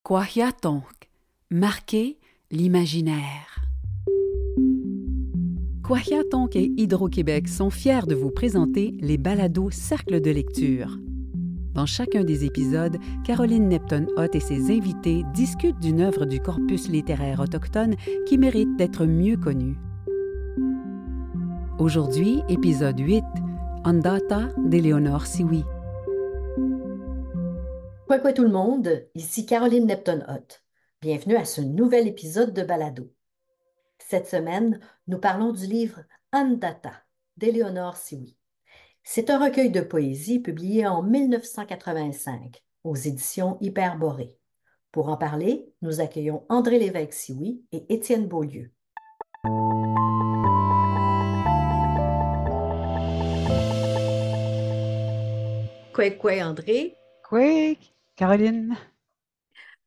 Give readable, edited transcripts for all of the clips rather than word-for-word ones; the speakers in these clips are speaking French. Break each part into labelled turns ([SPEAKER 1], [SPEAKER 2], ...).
[SPEAKER 1] Kwahiatonk, marquer l'imaginaire. Kwahiatonk et Hydro-Québec sont fiers de vous présenter les balados Cercle de lecture. Dans chacun des épisodes, Caroline Nepton-Hott et ses invités discutent d'une œuvre du corpus littéraire autochtone qui mérite d'être mieux connue. Aujourd'hui, épisode 8, Ondata d'Éléonore Siwi.
[SPEAKER 2] Quoi tout le monde, ici Caroline Nepton-Hott. Bienvenue à ce nouvel épisode de Balado. Cette semaine, nous parlons du livre Ondata d'Éléonore Siwi. C'est un recueil de poésie publié en 1985 aux éditions Hyperborée. Pour en parler, nous accueillons André Lévesque-Siwi et Étienne Beaulieu. Quoi, André?
[SPEAKER 1] Quoi, Caroline?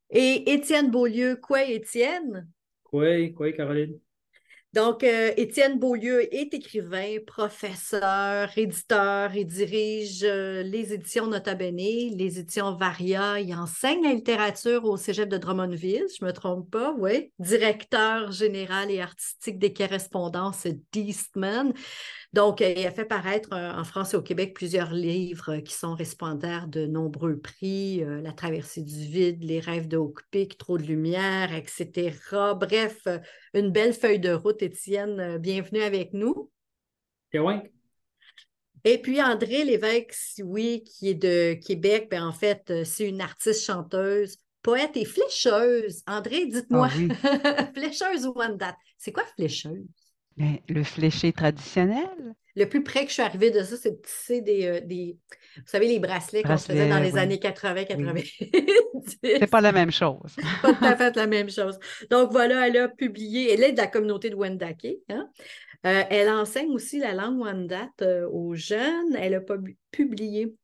[SPEAKER 2] Et Étienne Beaulieu, quoi, Étienne?
[SPEAKER 3] Quoi, Caroline?
[SPEAKER 2] Donc, Étienne Beaulieu est écrivain, professeur, éditeur. Il dirige les éditions Nota Bene, les éditions Varia. Il enseigne la littérature au Cégep de Drummondville, je ne me trompe pas, oui. Directeur général et artistique des correspondances d'Eastman. Donc, il a fait paraître en France et au Québec plusieurs livres qui sont récipiendaires de nombreux prix, La traversée du vide, Les rêves de Hookpick, Trop de lumière, etc. Bref, une belle feuille de route, Étienne. Bienvenue avec nous.
[SPEAKER 3] Ouais.
[SPEAKER 2] Et puis André Lévesque-Siwi, qui est de Québec, bien, en fait, c'est une artiste chanteuse, poète et flécheuse. André, dites-moi,
[SPEAKER 1] Ah oui.
[SPEAKER 2] flécheuse ou Wendat? C'est quoi flécheuse?
[SPEAKER 1] Bien, le fléché traditionnel?
[SPEAKER 2] Le plus près que je suis arrivée de ça, c'est de tisser vous savez, les bracelets qu'on se faisait dans les années 80-90.
[SPEAKER 1] C'est pas la même chose.
[SPEAKER 2] Pas tout à fait la même chose. Donc voilà, elle a publié, elle est de la communauté de Wendake, hein? Elle enseigne aussi la langue Wendat aux jeunes. Elle a publié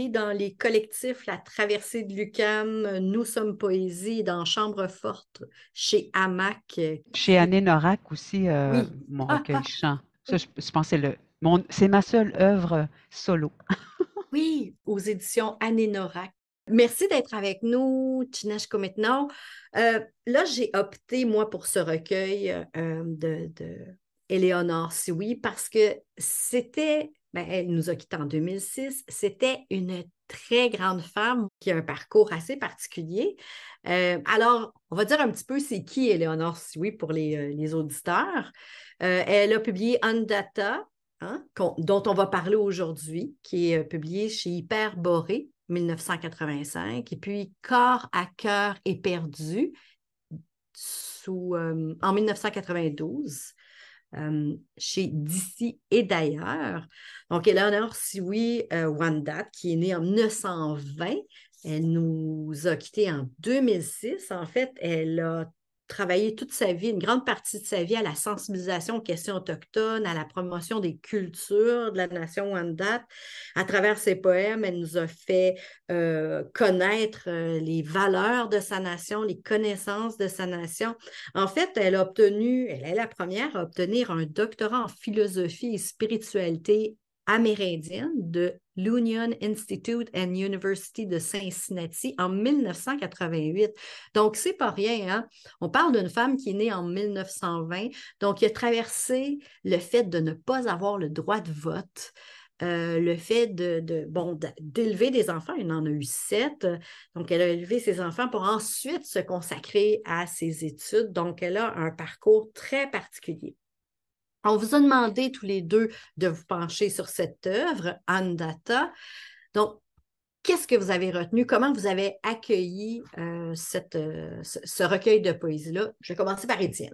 [SPEAKER 2] dans les collectifs La Traversée de l'UQAM, Nous sommes poésie, dans Chambre forte, chez Hamac.
[SPEAKER 1] Chez Anne Norac aussi,
[SPEAKER 2] Oui.
[SPEAKER 1] mon recueil chant. Ça, je pense que c'est ma seule œuvre solo.
[SPEAKER 2] Oui, aux éditions Anne Norac. Merci d'être avec nous, Tinesh Kometno. Là, j'ai opté, moi, pour ce recueil de Éléonore Siwi parce que elle nous a quittés en 2006, c'était une très grande femme qui a un parcours assez particulier. Alors, on va dire un petit peu c'est qui Éléonore Siwi pour les auditeurs. Elle a publié Ondata, dont on va parler aujourd'hui, qui est publié chez Hyperborée, 1985, et puis Corps à cœur éperdu en 1992, chez D'ici et d'ailleurs. Donc, Éléonore Siwi Wendat, qui est née en 1920, elle nous a quittés en 2006. En fait, elle a travaillé toute sa vie, une grande partie de sa vie, à la sensibilisation aux questions autochtones, à la promotion des cultures de la nation Wendat. À travers ses poèmes, elle nous a fait connaître les valeurs de sa nation, les connaissances de sa nation. En fait, elle est la première à obtenir un doctorat en philosophie et spiritualité amérindienne de l'Union Institute and University de Cincinnati en 1988. Donc, c'est pas rien, hein? On parle d'une femme qui est née en 1920, donc qui a traversé le fait de ne pas avoir le droit de vote, le fait d'élever des enfants. Elle en a eu 7. Donc, elle a élevé ses enfants pour ensuite se consacrer à ses études. Donc, elle a un parcours très particulier. On vous a demandé tous les deux de vous pencher sur cette œuvre, Ondata. Donc, qu'est-ce que vous avez retenu? Comment vous avez accueilli ce recueil de poésie-là? Je vais commencer par Étienne.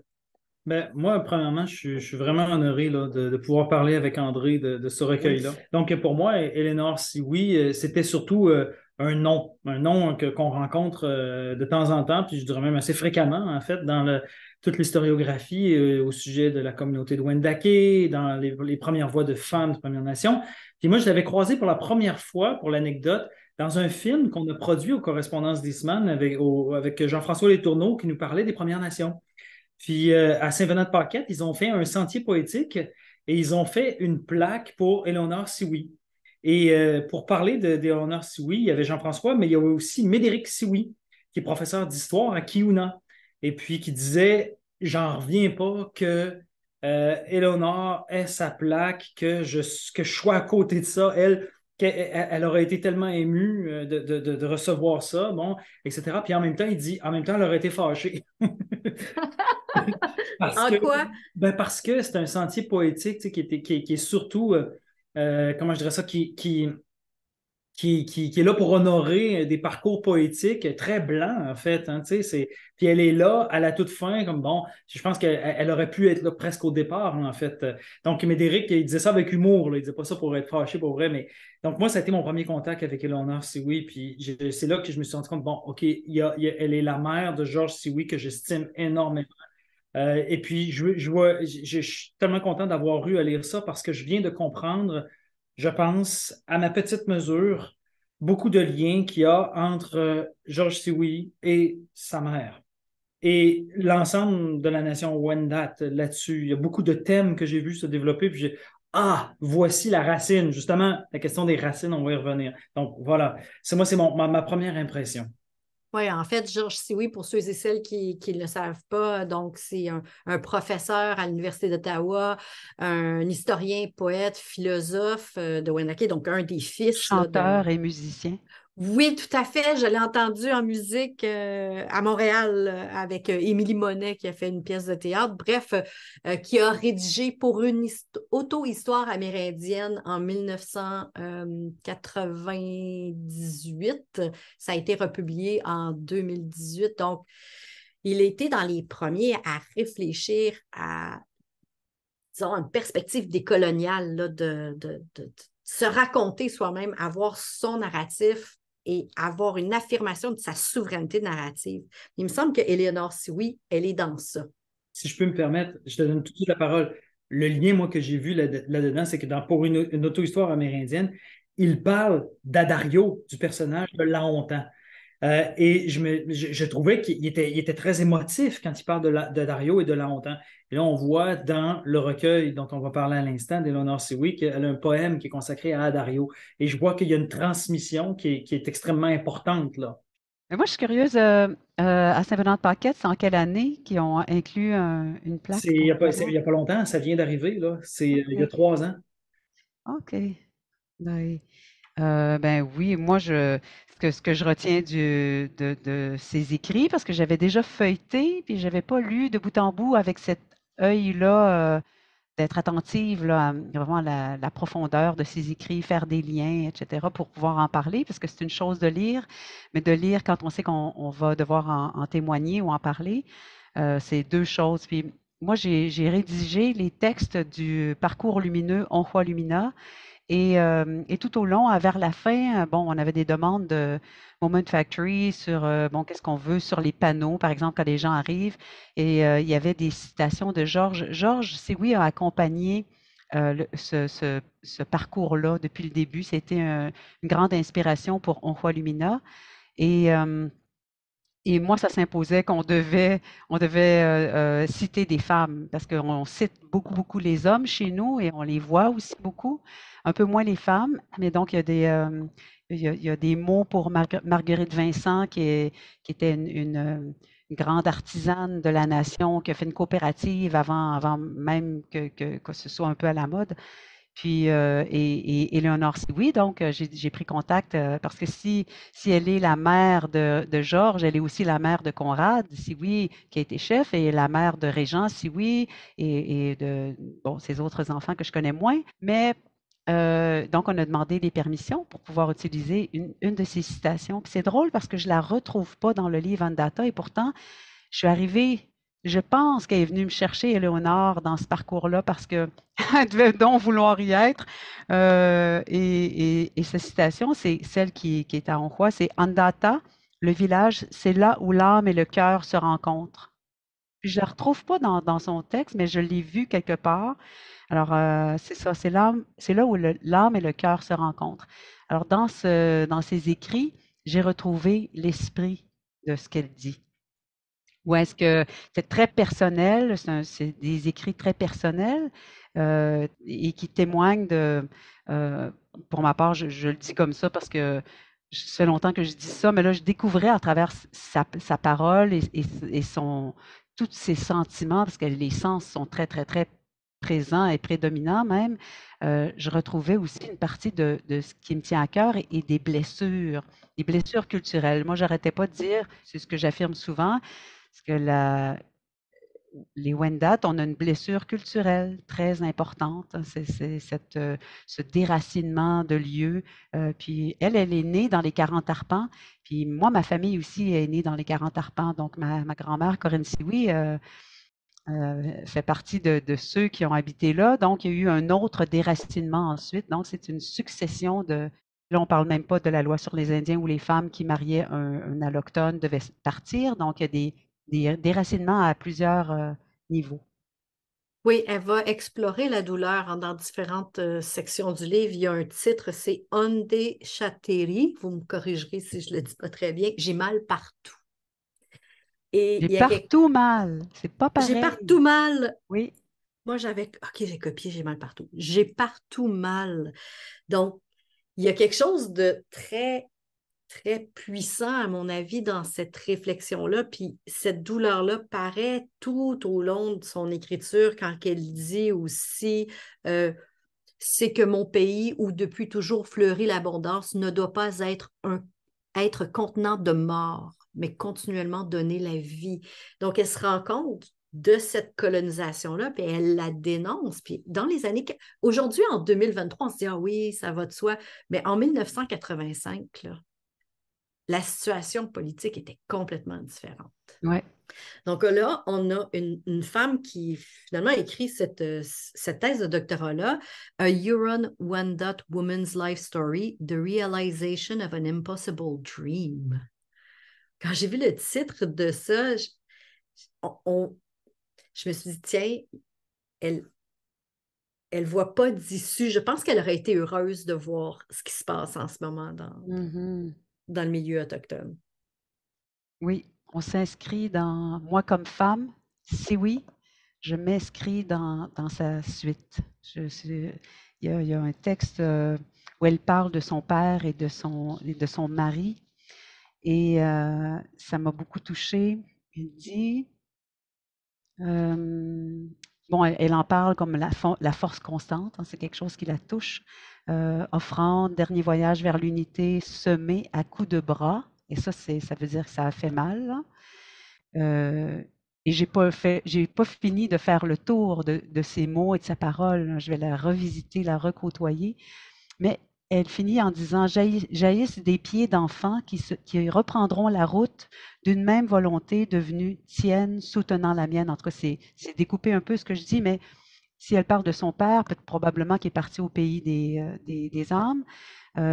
[SPEAKER 3] Ben, moi, premièrement, je suis vraiment honoré là, de pouvoir parler avec André de ce recueil-là. Donc, pour moi, Éléonore Siwi, c'était surtout un nom qu'on rencontre de temps en temps, puis je dirais même assez fréquemment, en fait, dans toute l'historiographie au sujet de la communauté de Wendake, dans les premières voix de femmes de Première Nation. Puis moi, je l'avais croisé pour la première fois, pour l'anecdote, dans un film qu'on a produit aux Correspondances d'Eastman avec Jean-François Letourneau qui nous parlait des Premières Nations. Puis à Saint-Venant-de-Paquette, ils ont fait un sentier poétique et ils ont fait une plaque pour Éléonore Siwi. Et pour parler d'Éléonore Siwi, il y avait Jean-François, mais il y avait aussi Médéric Siwi, qui est professeur d'histoire à Kiuna, et puis qui disait, j'en reviens pas que Éléonore ait sa plaque, que je sois à côté de ça, qu'elle aurait été tellement émue de recevoir ça, bon, etc. Puis en même temps, il dit, en même temps, elle aurait été fâchée. Parce
[SPEAKER 2] En
[SPEAKER 3] que,
[SPEAKER 2] quoi?
[SPEAKER 3] parce que c'est un sentier poétique, tu sais, qui est surtout, comment je dirais ça, qui est là pour honorer des parcours poétiques très blancs, en fait. Hein, tu sais, puis elle est là à la toute fin, comme bon, je pense qu'elle aurait pu être là presque au départ, en fait. Donc, Médéric, il disait ça avec humour, là, il disait pas ça pour être fâché, pour vrai, mais donc moi, ça a été mon premier contact avec Éléonore Sioui, puis c'est là que je me suis rendu compte, bon, OK, elle est la mère de Georges Sioui que j'estime énormément. Et puis, je suis tellement content d'avoir eu à lire ça parce que je viens de comprendre, je pense, à ma petite mesure, beaucoup de liens qu'il y a entre Georges Sioui et sa mère. Et l'ensemble de la nation Wendat là-dessus. Il y a beaucoup de thèmes que j'ai vus se développer, puis ah, voici la racine. Justement, la question des racines, on va y revenir. Donc, voilà. C'est ma première impression.
[SPEAKER 2] Oui, en fait, Georges Sioui, pour ceux et celles qui ne le savent pas, donc c'est un professeur à l'Université d'Ottawa, un historien, poète, philosophe de Wendat, donc un des fils là, de,
[SPEAKER 4] Chanteur et musicien.
[SPEAKER 2] oui, tout à fait. Je l'ai entendu en musique à Montréal avec Émilie Monet qui a fait une pièce de théâtre. Bref, qui a rédigé pour une auto-histoire amérindienne en 1998. Ça a été republié en 2018. Donc, il était dans les premiers à réfléchir à, disons, une perspective décoloniale là, de se raconter soi-même, avoir son narratif et avoir une affirmation de sa souveraineté narrative. Il me semble que Éléonore Sioui, elle est dans ça.
[SPEAKER 3] Si je peux me permettre, je te donne tout de suite la parole. Le lien, moi, que j'ai vu là-dedans, c'est que pour une auto-histoire amérindienne, il parle d'Adario, du personnage de Lahontan. Et je trouvais qu'il était très émotif quand il parle de Dario et de Lahontan. Et là, on voit dans le recueil dont on va parler à l'instant, d'Éléonore Sioui, qu'elle a un poème qui est consacré à Dario. Et je vois qu'il y a une transmission qui est extrêmement importante là.
[SPEAKER 4] Mais moi, je suis curieuse, à Saint-Venant-de-Paquette, c'est en quelle année qu'ils ont inclus une plaque
[SPEAKER 3] Il n'y
[SPEAKER 4] pour
[SPEAKER 3] a pas,
[SPEAKER 4] savoir?
[SPEAKER 3] il y a pas longtemps, ça vient d'arriver, là. Il y a
[SPEAKER 4] OK.
[SPEAKER 3] 3 ans.
[SPEAKER 4] OK. Ben, ben oui, moi, ce que je retiens de ces écrits, parce que j'avais déjà feuilleté, puis j'avais pas lu de bout en bout avec cet œil-là, d'être attentive là, vraiment à la profondeur de ses écrits, faire des liens, etc., pour pouvoir en parler, parce que c'est une chose de lire, mais de lire quand on sait qu'on va devoir en témoigner ou en parler, c'est deux choses. Puis moi, j'ai rédigé les textes du parcours lumineux Onhua Lumina, et tout au long, vers la fin, bon, on avait des demandes de Moment Factory sur, bon, qu'est-ce qu'on veut sur les panneaux, par exemple, quand les gens arrivent. Et il y avait des citations de Georges. Georges, c'est oui, a accompagné ce parcours-là depuis le début. C'était une grande inspiration pour Onhua Lumina. Et, euh, et moi, ça s'imposait on devait citer des femmes parce qu'on cite beaucoup, beaucoup les hommes chez nous et on les voit aussi beaucoup, un peu moins les femmes. Mais donc, il y a des mots pour Marguerite Vincent, qui était une grande artisane de la nation, qui a fait une coopérative avant même que ce soit un peu à la mode. Puis, et Éléonore Sioui, donc j'ai pris contact parce que si elle est la mère de Georges, elle est aussi la mère de Conrad Sioui, qui a été chef, et la mère de Régent Sioui et de bon, ses autres enfants que je connais moins. Mais donc, on a demandé des permissions pour pouvoir utiliser une de ces citations. Puis c'est drôle parce que je la retrouve pas dans le livre Andata et pourtant, je suis arrivée, je pense qu'elle est venue me chercher, Éléonore, dans ce parcours-là, parce qu'elle devait donc vouloir y être. Et cette citation, c'est celle qui est à Onhua, c'est Andata, le village, c'est là où l'âme et le cœur se rencontrent. Puis je la retrouve pas dans son texte, mais je l'ai vue quelque part. Alors, c'est ça, c'est là où l'âme et le cœur se rencontrent. Alors, dans ses écrits, j'ai retrouvé l'esprit de ce qu'elle dit. Ou est-ce que c'est très personnel, c'est des écrits très personnels et qui témoignent de, euh, pour ma part, je le dis comme ça parce que ça fait longtemps que je dis ça, mais là, je découvrais à travers sa parole et tous ses sentiments, parce que les sens sont très, très, très présents et prédominants même, je retrouvais aussi une partie de ce qui me tient à cœur et des blessures culturelles. Moi, j'arrêtais pas de dire, c'est ce que j'affirme souvent, parce que les Wendat, on a une blessure culturelle très importante. C'est ce déracinement de lieux. Puis elle est née dans les 40 arpents. Puis moi, ma famille aussi est née dans les 40 arpents. Donc ma grand-mère, Corinne Sioui, fait partie de ceux qui ont habité là. Donc il y a eu un autre déracinement ensuite. Donc c'est une succession de... Là, on ne parle même pas de la loi sur les Indiens où les femmes qui mariaient un alloctone devaient partir. Donc, il y a des déracinements à plusieurs niveaux.
[SPEAKER 2] Oui, elle va explorer la douleur dans différentes sections du livre. Il y a un titre, c'est Onde Chateri. Vous me corrigerez si je ne le dis pas très bien. J'ai mal partout. Et
[SPEAKER 4] J'ai
[SPEAKER 2] il y a
[SPEAKER 4] partout mal. C'est pas
[SPEAKER 2] J'ai
[SPEAKER 4] pareil.
[SPEAKER 2] partout mal.
[SPEAKER 4] Oui.
[SPEAKER 2] Moi, OK, j'ai copié, j'ai mal partout. J'ai partout mal. Donc, il y a quelque chose de très, très puissant, à mon avis, dans cette réflexion-là. Puis cette douleur-là paraît tout au long de son écriture quand elle dit aussi c'est que mon pays, où depuis toujours fleurit l'abondance, ne doit pas être contenant de mort, mais continuellement donner la vie. Donc, elle se rend compte de cette colonisation-là, puis elle la dénonce. Puis dans les années... Aujourd'hui, en 2023, on se dit, ah oui, ça va de soi. Mais en 1985, là, la situation politique était complètement différente.
[SPEAKER 4] Ouais.
[SPEAKER 2] Donc là, on a une femme qui finalement écrit cette thèse de doctorat-là, A Huron-Wendat Woman's Life Story, The Realization of an Impossible Dream. Quand j'ai vu le titre de ça, je me suis dit, tiens, elle ne voit pas d'issue. Je pense qu'elle aurait été heureuse de voir ce qui se passe en ce moment dans le milieu autochtone.
[SPEAKER 4] Oui, on s'inscrit moi comme femme, si oui, je m'inscris dans sa suite. Il y a un texte où elle parle de son père et de son mari, et ça m'a beaucoup touchée. Elle dit, bon, elle en parle comme la force constante, hein, c'est quelque chose qui la touche. Offrande, dernier voyage vers l'unité, semé à coups de bras. Et ça veut dire que ça a fait mal. Et j'ai pas fini de faire le tour de ses mots et de sa parole. Je vais la revisiter, la recôtoyer. Mais elle finit en disant, jaillissent des pieds d'enfants qui reprendront la route d'une même volonté devenue tienne, soutenant la mienne. En tout cas, c'est découpé un peu ce que je dis, mais si elle parle de son père, probablement qu'il est parti au pays des âmes.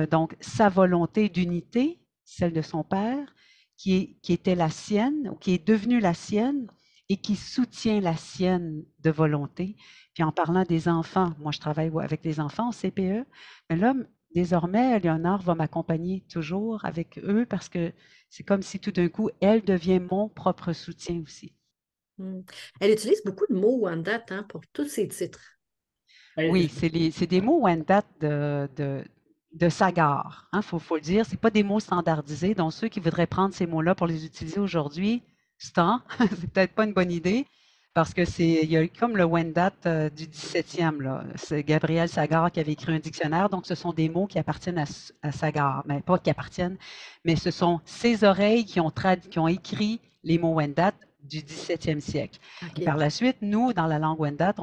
[SPEAKER 4] Donc, sa volonté d'unité, celle de son père, qui était la sienne, ou qui est devenue la sienne, et qui soutient la sienne de volonté. Puis en parlant des enfants, moi je travaille avec les enfants au CPE, mais là, désormais, Léonore va m'accompagner toujours avec eux parce que c'est comme si tout d'un coup, elle devient mon propre soutien aussi.
[SPEAKER 2] Elle utilise beaucoup de mots Wendat pour tous ses titres.
[SPEAKER 4] Oui, c'est des mots Wendat de Sagar. Il faut le dire, ce n'est pas des mots standardisés. Donc, ceux qui voudraient prendre ces mots-là pour les utiliser aujourd'hui, c'est peut-être pas une bonne idée parce que il y a comme le Wendat du 17e. Là. C'est Gabriel Sagar qui avait écrit un dictionnaire. Donc, ce sont des mots qui appartiennent à Sagar. Mais pas qui appartiennent, mais ce sont ses oreilles qui ont écrit les mots Wendat du 17e siècle. Okay. Et par la suite, nous, dans la langue Wendat,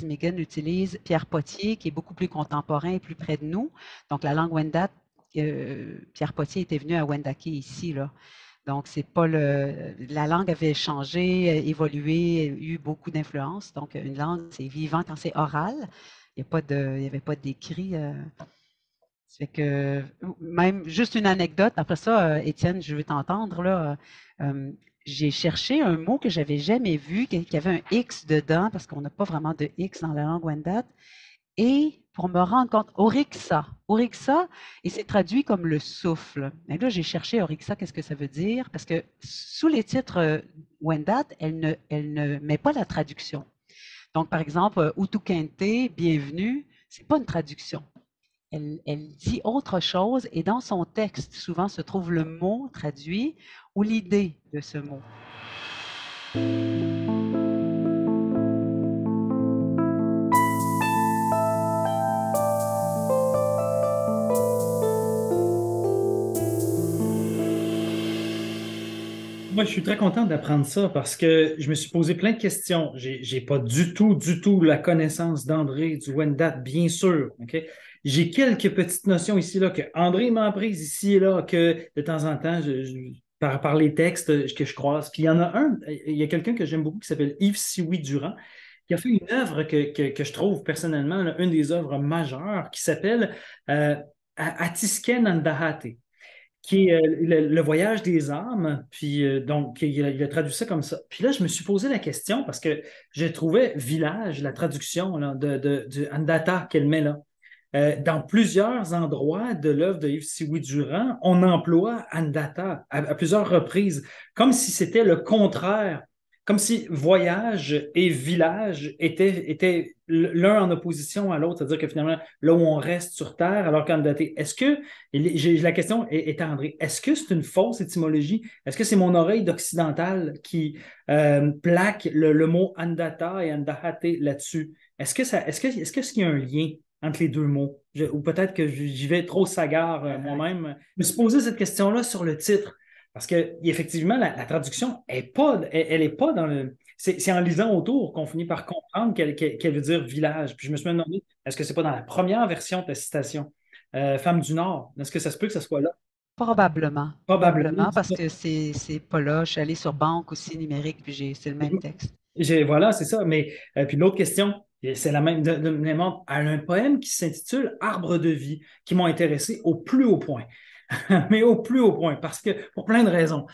[SPEAKER 4] Megan utilise Pierre Potier, qui est beaucoup plus contemporain et plus près de nous. Donc, la langue Wendat, Pierre Potier était venu à Wendake ici, là. Donc, c'est pas la langue avait changé, évolué, eu beaucoup d'influence. Donc, une langue, c'est vivant quand c'est oral. Il n'y avait pas d'écrit. Ça fait que, même juste une anecdote, après ça, Étienne, je veux t'entendre, là. J'ai cherché un mot que j'avais jamais vu, qui avait un X dedans, parce qu'on n'a pas vraiment de X dans la langue Wendat. Et pour me rendre compte, Orixa, et c'est traduit comme le souffle. Mais là, j'ai cherché Orixa, qu'est-ce que ça veut dire? Parce que sous les titres Wendat, elle ne met pas la traduction. Donc, par exemple, Utukente, bienvenue, c'est pas une traduction. elle dit autre chose et dans son texte, souvent se trouve le mot traduit ou l'idée de ce mot.
[SPEAKER 3] Moi, je suis très content d'apprendre ça parce que je me suis posé plein de questions. J'ai pas du tout la connaissance d'André du Wendat, bien sûr. OK? J'ai quelques petites notions ici là que André m'a apprises ici et là, que de temps en temps, par les textes que je croise. Puis il y en a un, il y a quelqu'un que j'aime beaucoup qui s'appelle Yves Sioui Durand, qui a fait une œuvre que je trouve personnellement là, une des œuvres majeures qui s'appelle Atisken Andahate, qui est le voyage des âmes, puis donc il a traduit ça comme ça. Puis là, je me suis posé la question parce que je trouvais village, la traduction là, du Andata qu'elle met là. Dans plusieurs endroits de l'œuvre de Yves Sioui Durand, on emploie Andata à plusieurs reprises, comme si c'était le contraire, comme si voyage et village étaient l'un en opposition à l'autre, c'est-à-dire que finalement, là où on reste sur Terre, alors qu'Andata, la question est à André, est-ce que c'est une fausse étymologie? Est-ce que c'est mon oreille d'occidental qui plaque le mot Andata et Andahate là-dessus? Est-ce qu'il y a un lien entre les deux mots? Ou peut-être que j'y vais trop sagard moi-même. Je me suis posé cette question-là sur le titre. Parce que effectivement, la traduction elle est pas dans le. C'est en lisant autour qu'on finit par comprendre qu'elle veut dire village. Puis je me suis demandé, est-ce que c'est pas dans la première version de la citation? Femme du Nord, est-ce que ça se peut que ce soit là?
[SPEAKER 4] Probablement,
[SPEAKER 3] Probablement.
[SPEAKER 4] parce que c'est pas là. Je suis allée sur banque aussi numérique, puis c'est le même texte.
[SPEAKER 3] Voilà, c'est ça. Mais puis l'autre question, c'est la même. Elle a un poème qui s'intitule Arbre de vie, qui m'ont intéressé au plus haut point. Mais au plus haut point, parce que pour plein de raisons.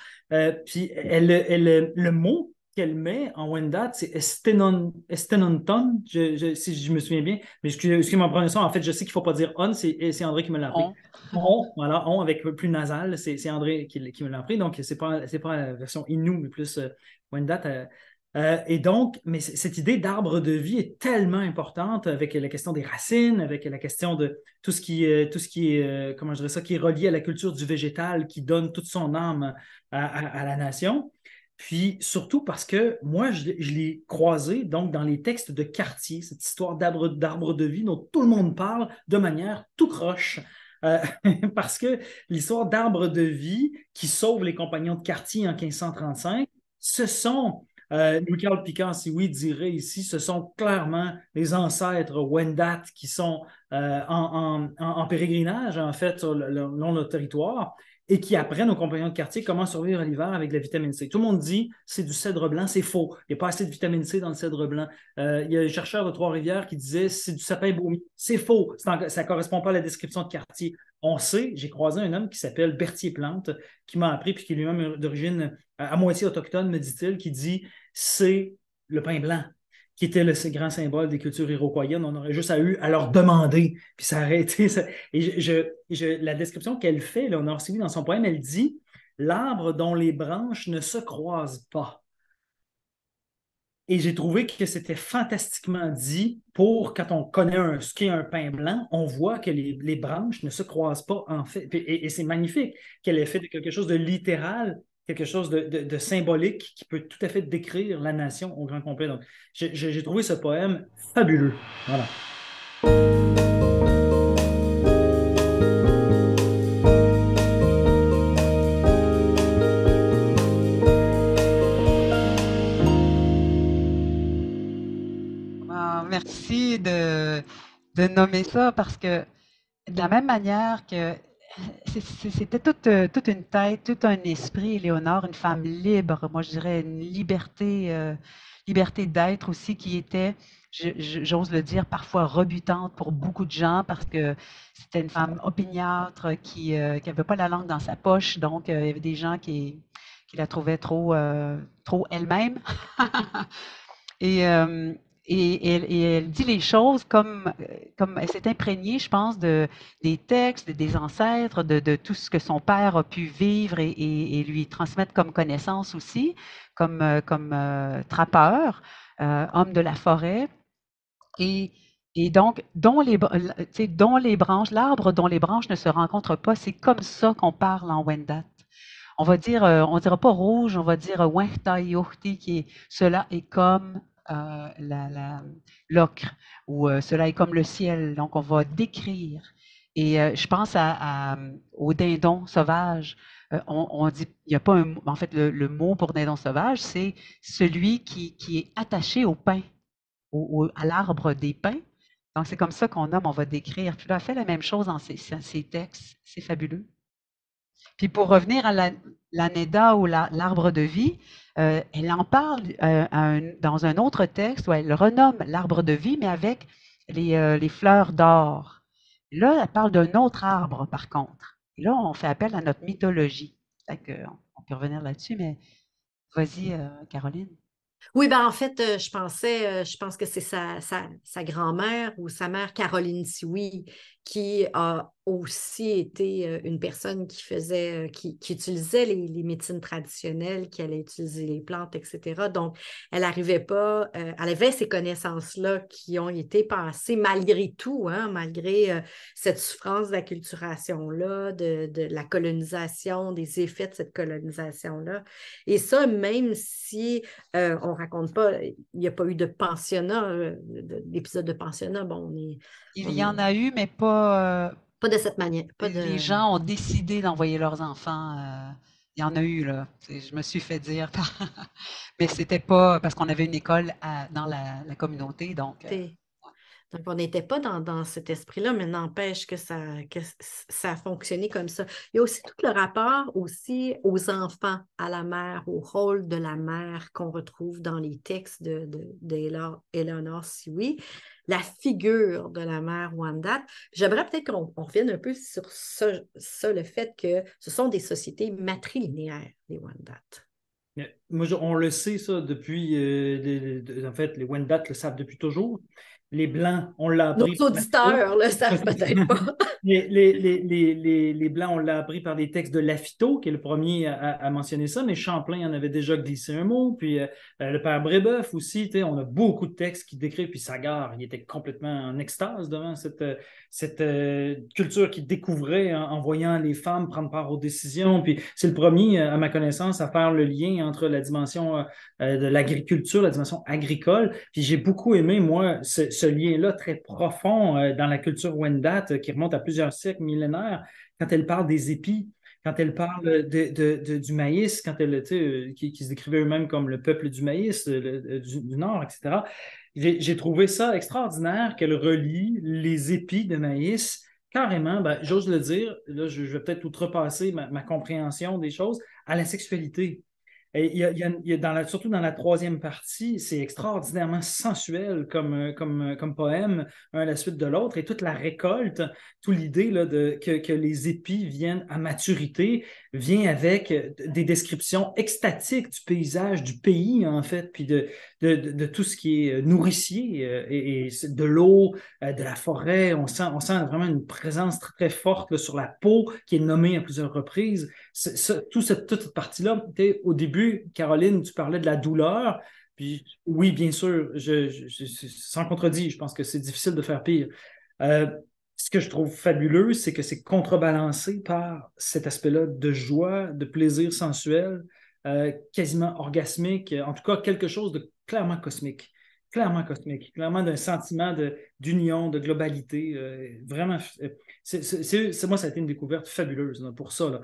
[SPEAKER 3] Puis le mot qu'elle met en Wendat, c'est estenonton, si je me souviens bien. Mais excusez-moi, prononciation, en fait, je sais qu'il ne faut pas dire on, c'est André qui me l'a appris. Voilà, on avec plus nasal, c'est André qui me l'a appris. Donc, c'est pas la version Innu, mais plus Wendat. Et donc, mais cette idée d'arbre de vie est tellement importante avec la question des racines, avec la question de tout ce qui est, comment je dirais ça, qui est relié à la culture du végétal, qui donne toute son âme à la nation. Puis surtout parce que moi, je l'ai croisé donc dans les textes de Cartier, cette histoire d'arbre de vie dont tout le monde parle de manière tout croche. Euh, Parce que l'histoire d'arbre de vie qui sauve les compagnons de Cartier en 1535, ce sont Louis-Carl Piquant, si oui, dirait ici, ce sont clairement les ancêtres Wendat qui sont en pèlerinage, en fait, sur le long de notre territoire et qui apprennent aux compagnons de quartier comment survivre à l'hiver avec de la vitamine C. Tout le monde dit c'est du cèdre blanc, c'est faux. Il n'y a pas assez de vitamine C dans le cèdre blanc. Il y a un chercheur de Trois-Rivières qui disait c'est du sapin baumier. C'est faux. Ça ne correspond pas à la description de quartier. On sait, j'ai croisé un homme qui s'appelle Berthier Plante, qui m'a appris, puis qui est lui-même d'origine à moitié autochtone, me dit-il, qui dit c'est le pain blanc qui était le grand symbole des cultures iroquoiennes. On aurait juste eu à leur demander, puis ça aurait été ça. Et la description qu'elle fait, là, on a reçu dans son poème, elle dit « L'arbre dont les branches ne se croisent pas ». Et j'ai trouvé que c'était fantastiquement dit pour quand on connaît ce qu'est un pain blanc, on voit que les branches ne se croisent pas en fait. Et c'est magnifique qu'elle ait fait quelque chose de littéral, quelque chose de symbolique qui peut tout à fait décrire la nation au grand complet. Donc, j'ai trouvé ce poème fabuleux. Voilà.
[SPEAKER 4] Merci de nommer ça parce que de la même manière que c'était toute une tête, tout un esprit, Léonore, une femme libre, moi je dirais une liberté d'être aussi qui était, j'ose le dire, parfois rebutante pour beaucoup de gens parce que c'était une femme opiniâtre qui n'avait pas la langue dans sa poche, donc il y avait des gens qui la trouvaient trop elle-même. Et elle dit les choses comme elle s'est imprégnée, je pense, des textes, des ancêtres, de tout ce que son père a pu vivre et lui transmettre comme connaissance aussi, comme trappeur, homme de la forêt. Et Et donc, tu sais, dont les branches, l'arbre dont les branches ne se rencontrent pas, c'est comme ça qu'on parle en Wendat. On va dire, on dira pas rouge, on va dire Wechtayohti, qui est cela est comme l'ocre, ou cela est comme le ciel. Donc, on va décrire. Et je pense au dindon sauvage. On dit, il n'y a pas un mot, en fait, le mot pour dindon sauvage, c'est celui qui est attaché au pin, à l'arbre des pins. Donc, c'est comme ça qu'on nomme, on va décrire. Puis là, elle fait la même chose dans ses textes. C'est fabuleux. Puis pour revenir à l'Aneda ou l'arbre de vie, elle en parle dans un autre texte où elle renomme l'arbre de vie, mais avec les fleurs d'or. Là, elle parle d'un autre arbre, par contre. Et là, on fait appel à notre mythologie. On peut revenir là-dessus, mais vas-y, Caroline.
[SPEAKER 2] Oui, ben en fait, je pense que c'est sa grand-mère ou sa mère, Caroline Sioui, qui a aussi été une personne qui utilisait les médecines traditionnelles, qui allait utiliser les plantes, etc. Donc, elle n'arrivait pas, elle avait ces connaissances-là qui ont été passées malgré tout, hein, malgré cette souffrance d'acculturation-là, de la colonisation, des effets de cette colonisation-là. Et ça, même si on raconte pas, il n'y a pas eu de pensionnat, d'épisode de pensionnat. Bon,
[SPEAKER 4] Il y en a eu, mais pas.
[SPEAKER 2] Pas de cette manière.
[SPEAKER 4] Les gens ont décidé d'envoyer leurs enfants. Il y en a eu, là. Je me suis fait dire. Mais c'était pas parce qu'on avait une école dans la communauté, donc.
[SPEAKER 2] Donc, on n'était pas dans cet esprit-là, mais n'empêche que ça a fonctionné comme ça. Il y a aussi tout le rapport aussi aux enfants, à la mère, au rôle de la mère qu'on retrouve dans les textes d'Eleanor Sioui, la figure de la mère Wendat. J'aimerais peut-être qu'on revienne un peu sur ça, le fait que ce sont des sociétés matrilinéaires, les Wendat.
[SPEAKER 3] Moi, on le sait, ça, depuis. En fait, les Wendat le savent depuis toujours. Les Blancs, on l'a appris.
[SPEAKER 2] Nos auditeurs le savent peut-être pas.
[SPEAKER 3] Les Blancs, on l'a appris par des textes de Lafitau, qui est le premier à mentionner ça, mais Champlain en avait déjà glissé un mot, puis le père Brébeuf aussi, on a beaucoup de textes qui décrivent, puis Sagard, il était complètement en extase devant cette culture qu'il découvrait en voyant les femmes prendre part aux décisions, puis c'est le premier, à ma connaissance, à faire le lien entre la dimension de l'agriculture, la dimension agricole, puis j'ai beaucoup aimé, moi, ce lien-là très profond dans la culture Wendat qui remonte à plusieurs siècles millénaires, quand elle parle des épis, quand elle parle du maïs, quand elle, qui se décrivait eux-mêmes comme le peuple du maïs du Nord, etc. J'ai trouvé ça extraordinaire qu'elle relie les épis de maïs carrément, ben, j'ose le dire, là je vais peut-être outrepasser ma compréhension des choses, à la sexualité. Et surtout dans la troisième partie, c'est extraordinairement sensuel comme poème, un à la suite de l'autre, et toute la récolte, toute l'idée là, que les épis viennent à maturité, vient avec des descriptions extatiques du paysage, du pays, en fait, puis de tout ce qui est nourricier, et de l'eau, de la forêt. On sent vraiment une présence très, très forte là, sur la peau, qui est nommée à plusieurs reprises. Toute cette partie-là, au début, Caroline, tu parlais de la douleur. Puis oui, bien sûr, sans contredit, je pense que c'est difficile de faire pire. Ce que je trouve fabuleux, c'est que c'est contrebalancé par cet aspect-là de joie, de plaisir sensuel, quasiment orgasmique, en tout cas quelque chose de clairement cosmique. Clairement d'un sentiment d'union, de globalité. Vraiment, moi, ça a été une découverte fabuleuse là, pour ça. Là.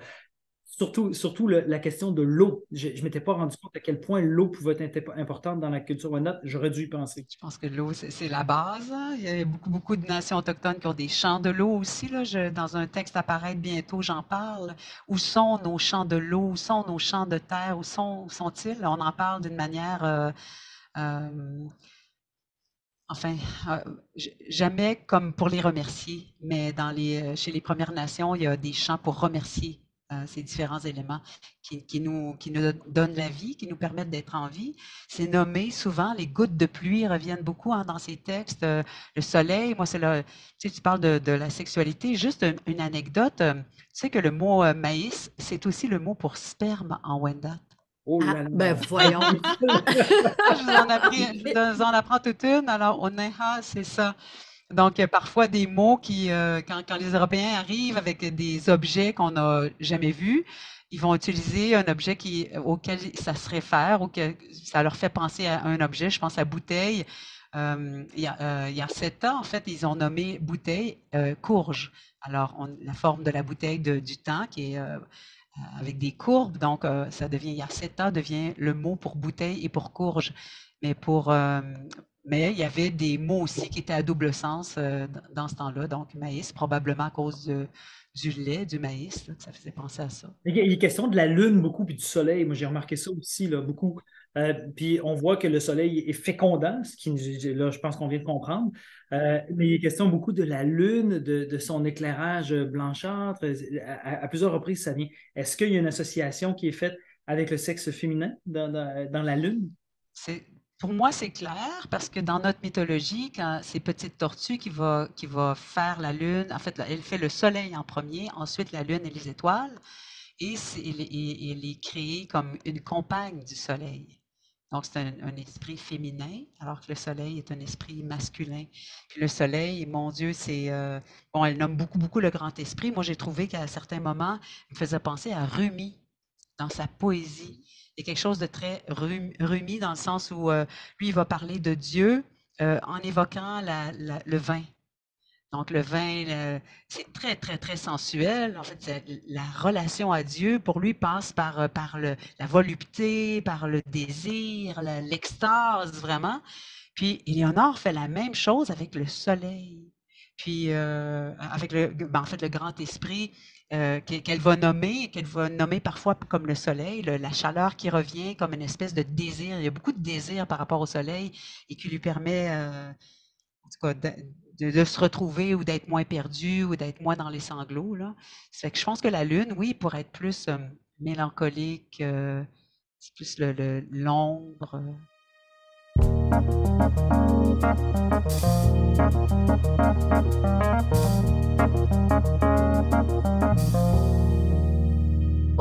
[SPEAKER 3] Surtout la question de l'eau. Je ne m'étais pas rendu compte à quel point l'eau pouvait être importante dans la culture Wendat. J'aurais dû y penser.
[SPEAKER 4] Je pense que l'eau, c'est la base. Hein. Il y a beaucoup de nations autochtones qui ont des champs de l'eau aussi. Là. Dans un texte à paraître bientôt, j'en parle. Où sont nos champs de l'eau? Où sont nos champs de terre? Où sont-ils? On en parle d'une manière... Enfin, jamais comme pour les remercier, mais chez les Premières Nations, il y a des chants pour remercier ces différents éléments qui nous donnent la vie, qui nous permettent d'être en vie. C'est nommé souvent, les gouttes de pluie reviennent beaucoup dans ces textes. Le soleil, moi, tu parles de la sexualité. Juste une anecdote, tu sais que le mot maïs, c'est aussi le mot pour sperme en Wendat.
[SPEAKER 3] Oh là là.
[SPEAKER 2] Ben voyons.
[SPEAKER 4] Je vous en apprends toute une. Alors, Oneha, c'est ça. Donc, parfois des mots quand les Européens arrivent avec des objets qu'on n'a jamais vus, ils vont utiliser un objet auquel ça se réfère ou que ça leur fait penser à un objet. Je pense à bouteille. Il y a 7 ans, en fait, ils ont nommé bouteille courge. Alors, la forme de la bouteille du temps qui est avec des courbes, donc ça devient, il y a 7 ans, devient le mot pour bouteille et pour courge. Mais mais il y avait des mots aussi qui étaient à double sens dans ce temps-là. Donc, maïs, probablement à cause du lait, du maïs, là, que ça faisait penser à ça.
[SPEAKER 3] Il est question de la Lune beaucoup, puis du Soleil. Moi, j'ai remarqué ça aussi, là, beaucoup. Puis on voit que le Soleil est fécondant, ce qui, là, je pense qu'on vient de comprendre. Mais il est question beaucoup de la Lune, de son éclairage blanchâtre. À plusieurs reprises, ça vient. Est-ce qu'il y a une association qui est faite avec le sexe féminin dans la Lune?
[SPEAKER 4] Pour moi, c'est clair parce que dans notre mythologie, quand c'est Petite Tortue qui va faire la Lune, en fait, elle fait le Soleil en premier, ensuite la Lune et les étoiles, et elle est créée comme une compagne du Soleil. Donc, c'est un esprit féminin, alors que le Soleil est un esprit masculin. Puis le Soleil, mon Dieu, bon, elle nomme beaucoup, beaucoup le grand esprit. Moi, j'ai trouvé qu'à certains moments, il me faisait penser à Rumi dans sa poésie. Il y a quelque chose de très Rumi dans le sens où lui, il va parler de Dieu en évoquant le vin. Donc, le vin, c'est très, très, très sensuel. En fait, la relation à Dieu, pour lui, passe par la volupté, par le désir, l'extase, vraiment. Puis, Éléonore fait la même chose avec le soleil. Puis, avec en fait, le grand esprit qu'elle va nommer parfois comme le soleil, la chaleur qui revient comme une espèce de désir. Il y a beaucoup de désir par rapport au soleil et qui lui permet, en tout cas, de se retrouver ou d'être moins perdu ou d'être moins dans les sanglots, là. Ça fait que je pense que la lune, oui, pourrait être plus mélancolique, c'est plus l'ombre.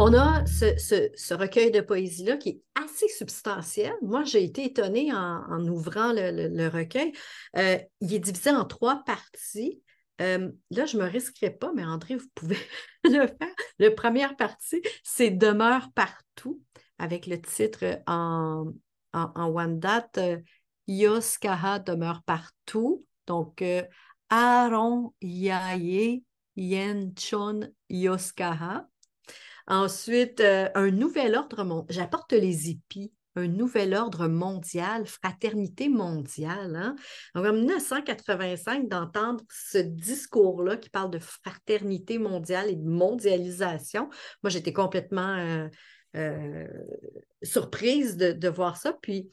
[SPEAKER 2] On a ce recueil de poésie-là qui est assez substantiel. Moi, j'ai été étonnée en ouvrant le recueil. Il est divisé en 3 parties. Là, je ne me risquerai pas, mais André, vous pouvez le faire. La première partie, c'est Demeure partout, avec le titre en Wendat, Yoskaha demeure partout. Donc, Aaron Yaye Yenchon Yoskaha. Ensuite, un nouvel ordre mondial. J'apporte les épis. Un nouvel ordre mondial, fraternité mondiale. Hein? Donc, en 1985, d'entendre ce discours-là qui parle de fraternité mondiale et de mondialisation, moi, j'étais complètement surprise de voir ça. Puis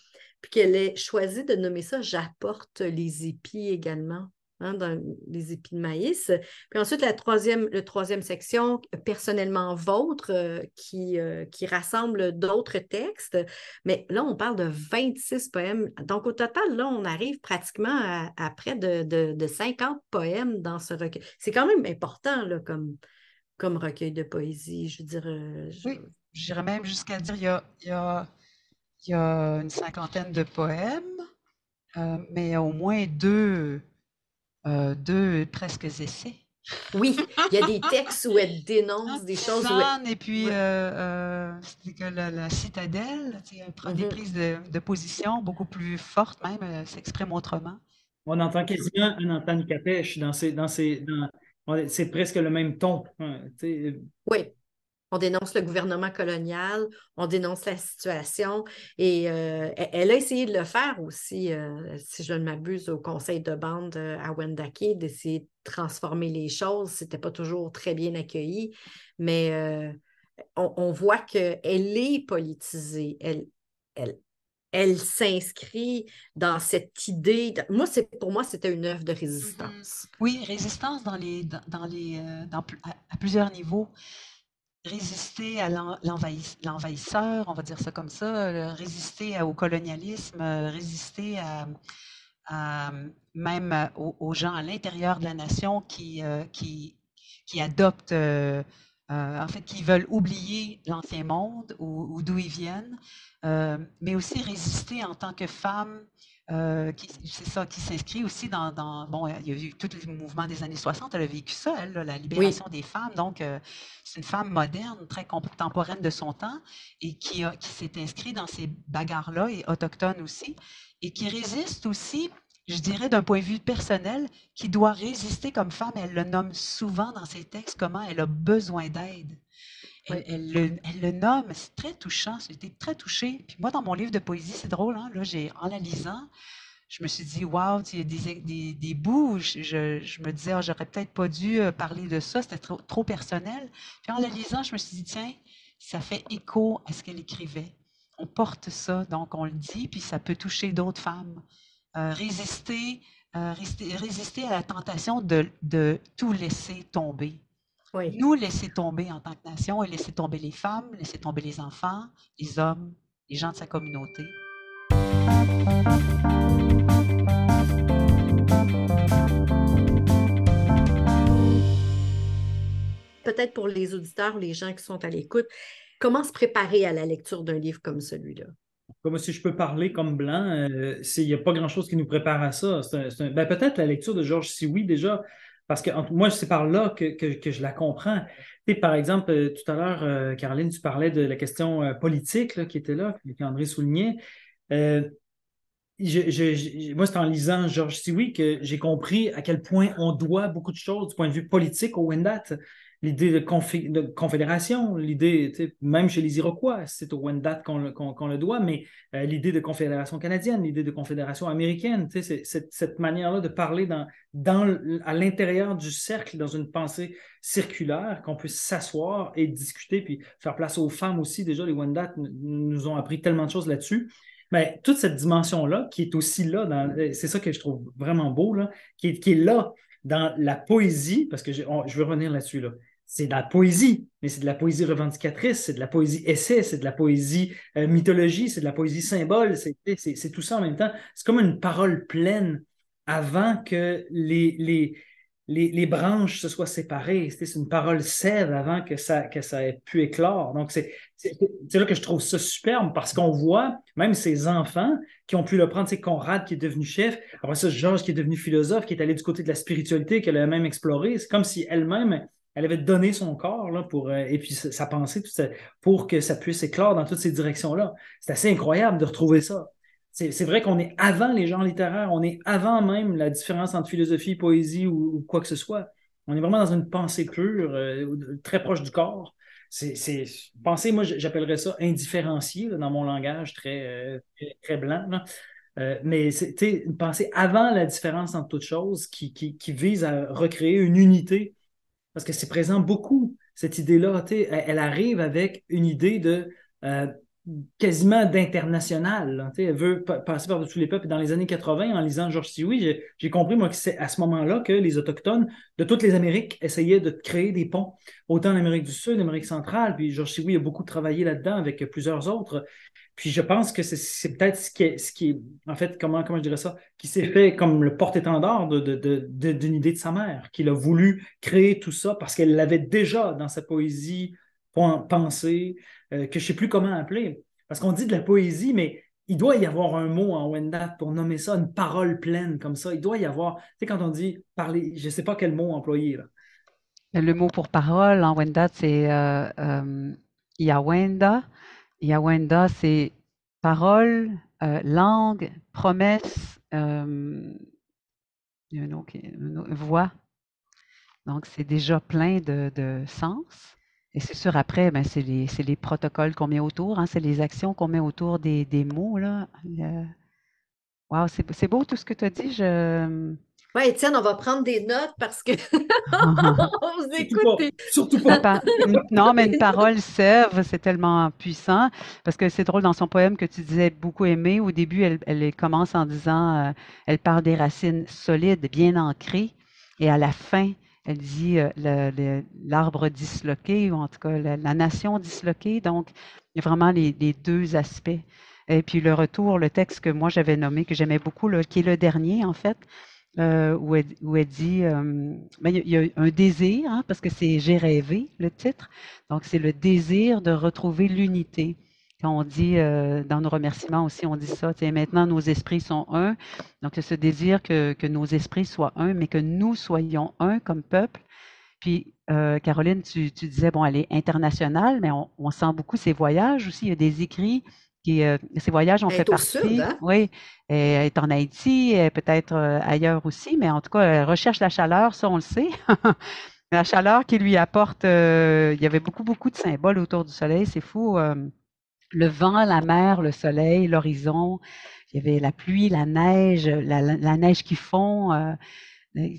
[SPEAKER 2] qu'elle ait choisi de nommer ça « J'apporte les épis également ». Hein, dans les épis de maïs. Puis ensuite, la troisième section, personnellement vôtre, qui rassemble d'autres textes. Mais là, on parle de 26 poèmes. Donc, au total, là, on arrive pratiquement à près de 50 poèmes dans ce recueil. C'est quand même important là, comme recueil de poésie. Je veux dire...
[SPEAKER 4] Oui, j'irais même jusqu'à dire il y a une cinquantaine de poèmes, mais au moins deux presque essais.
[SPEAKER 2] Oui, il y a des textes où elle dénonce des choses.
[SPEAKER 4] Et puis, c'est que la citadelle, elle prend des prises de position beaucoup plus fortes, même, elle s'exprime autrement.
[SPEAKER 3] On entend quasiment un Antoine Capèche c'est presque le même ton. Hein,
[SPEAKER 2] oui. On dénonce le gouvernement colonial, on dénonce la situation et elle a essayé de le faire aussi, si je ne m'abuse, au conseil de bande à Wendake, d'essayer de transformer les choses. Ce n'était pas toujours très bien accueilli, mais on voit qu'elle est politisée. Elle s'inscrit dans cette idée. Pour moi, c'était une œuvre de résistance.
[SPEAKER 4] Oui, résistance à plusieurs niveaux. Résister à l'envahisseur, on va dire ça comme ça, résister au colonialisme, résister même aux gens à l'intérieur de la nation qui adoptent, en fait, qui veulent oublier l'ancien monde ou d'où ils viennent, mais aussi résister en tant que femme c'est ça, qui s'inscrit aussi bon, il y a eu tout le mouvement des années 60, elle a vécu ça, elle, là, la
[SPEAKER 2] Oui,
[SPEAKER 4] libération des femmes. Donc, c'est une femme moderne, très contemporaine de son temps, et qui s'est inscrite dans ces bagarres-là, et autochtone aussi, et qui résiste aussi, je dirais, d'un point de vue personnel, qui doit résister comme femme. Elle le nomme souvent dans ses textes, comment elle a besoin d'aide.
[SPEAKER 2] oui.
[SPEAKER 4] Elle le nomme, c'est très touchant, j'ai été très touchée. Puis moi, dans mon livre de poésie, c'est drôle, hein, là, en la lisant, je me suis dit, waouh, il y a des bouts où je me disais, ah, j'aurais peut-être pas dû parler de ça, c'était trop personnel. Puis en la lisant, je me suis dit, tiens, ça fait écho à ce qu'elle écrivait. On porte ça, donc on le dit, puis ça peut toucher d'autres femmes. Résister à la tentation de tout laisser tomber.
[SPEAKER 2] Oui.
[SPEAKER 4] Nous laisser tomber en tant que nation et laisser tomber les femmes, laisser tomber les enfants, les hommes, les gens de sa communauté.
[SPEAKER 2] Peut-être pour les auditeurs ou les gens qui sont à l'écoute, comment se préparer à la lecture d'un livre comme celui-là?
[SPEAKER 3] Comme si je peux parler comme blanc, il n'y a pas grand-chose qui nous prépare à ça. Ben, peut-être la lecture de Georges Sioui déjà, parce que moi, c'est par là que je la comprends. Tu sais, par exemple, tout à l'heure, Caroline, tu parlais de la question politique là, qui était là, qu'André soulignait. Euh, moi, c'est en lisant Georges Sioui que j'ai compris à quel point on doit beaucoup de choses du point de vue politique au Wendat. L'idée de confédération, l'idée, même chez les Iroquois, c'est au Wendat qu'on le doit, mais l'idée de confédération canadienne, l'idée de confédération américaine, c'est cette manière-là de parler à l'intérieur du cercle, dans une pensée circulaire, qu'on puisse s'asseoir et discuter, puis faire place aux femmes aussi. Déjà, les Wendat nous ont appris tellement de choses là-dessus. Mais toute cette dimension-là, qui est aussi là, c'est ça que je trouve vraiment beau, là, qui est là dans la poésie, parce que je veux revenir là-dessus, là. C'est de la poésie, mais c'est de la poésie revendicatrice, c'est de la poésie essai, c'est de la poésie mythologie, c'est de la poésie symbole, c'est tout ça en même temps. C'est comme une parole pleine avant que les branches se soient séparées. C'est une parole sève avant que ça ait pu éclore. Donc, c'est là que je trouve ça superbe parce qu'on voit même ces enfants qui ont pu le prendre. C'est Conrad qui est devenu chef, après ça, Georges qui est devenu philosophe, qui est allé du côté de la spiritualité, qu'elle a même exploré. C'est comme si elle-même, elle avait donné son corps là, et puis sa pensée pour que ça puisse éclore dans toutes ces directions-là. C'est assez incroyable de retrouver ça. C'est vrai qu'on est avant les genres littéraires, on est avant même la différence entre philosophie, poésie ou quoi que ce soit. On est vraiment dans une pensée pure, très proche du corps. Pensée, moi, j'appellerais ça indifférencié là, dans mon langage très blanc. Là. Mais c'est une pensée avant la différence entre toutes choses qui vise à recréer une unité. Parce que c'est présent beaucoup, cette idée-là. Elle arrive avec une idée de quasiment d'international. Là, elle veut passer par-dessus les peuples. Et dans les années 80, en lisant Georges Sioui, j'ai compris, moi, que c'est à ce moment-là que les Autochtones de toutes les Amériques essayaient de créer des ponts, autant en Amérique du Sud, Amérique centrale. Puis Georges Sioui a beaucoup travaillé là-dedans avec plusieurs autres. Puis je pense que c'est peut-être ce qui est, en fait, comment je dirais ça, qui s'est fait comme le porte-étendard d'une idée de sa mère, qu'il a voulu créer tout ça parce qu'elle l'avait déjà dans sa poésie pensée, que je ne sais plus comment appeler. Parce qu'on dit de la poésie, mais il doit y avoir un mot en Wendat pour nommer ça, une parole pleine comme ça. Il doit y avoir, tu sais, quand on dit parler, je ne sais pas quel mot employer là.
[SPEAKER 4] Le mot pour parole en Wendat, c'est Yawenda. Yawenda, c'est parole, langue, promesse, voix. Donc, c'est déjà plein de sens. Et c'est sûr, après, ben, c'est les protocoles qu'on met autour, hein, c'est les actions qu'on met autour des mots. Là. Wow, c'est beau tout ce que tu as dit.
[SPEAKER 2] Oui, Étienne, on va prendre des notes parce que on vous écoute.
[SPEAKER 3] Surtout pas.
[SPEAKER 4] Non, mais une parole sève, c'est tellement puissant. Parce que c'est drôle, dans son poème que tu disais beaucoup aimé, au début, elle commence en disant, elle parle des racines solides, bien ancrées. Et à la fin, elle dit l'arbre disloqué, ou en tout cas la nation disloquée. Donc, il y a vraiment les deux aspects. Et puis le retour, le texte que moi j'avais nommé, que j'aimais beaucoup, là, qui est le dernier en fait, où elle dit, ben, il y a un désir, hein, parce que c'est J'ai rêvé, le titre. Donc, c'est le désir de retrouver l'unité. Quand on dit dans nos remerciements aussi, on dit ça, maintenant nos esprits sont un. Donc, ce désir que nos esprits soient un, mais que nous soyons un comme peuple. Puis, Caroline, tu disais, bon, elle est internationale, mais on sent beaucoup ses voyages aussi. Il y a des écrits ces voyages ont
[SPEAKER 2] Elle
[SPEAKER 4] fait
[SPEAKER 2] est au sud,
[SPEAKER 4] partie.
[SPEAKER 2] hein?
[SPEAKER 4] Oui, elle est en Haïti, elle est peut-être ailleurs aussi, mais en tout cas, elle recherche la chaleur, ça, on le sait. La chaleur qui lui apporte, il y avait beaucoup, beaucoup de symboles autour du soleil, c'est fou. Le vent, la mer, le soleil, l'horizon, il y avait la pluie, la neige, la neige qui fond.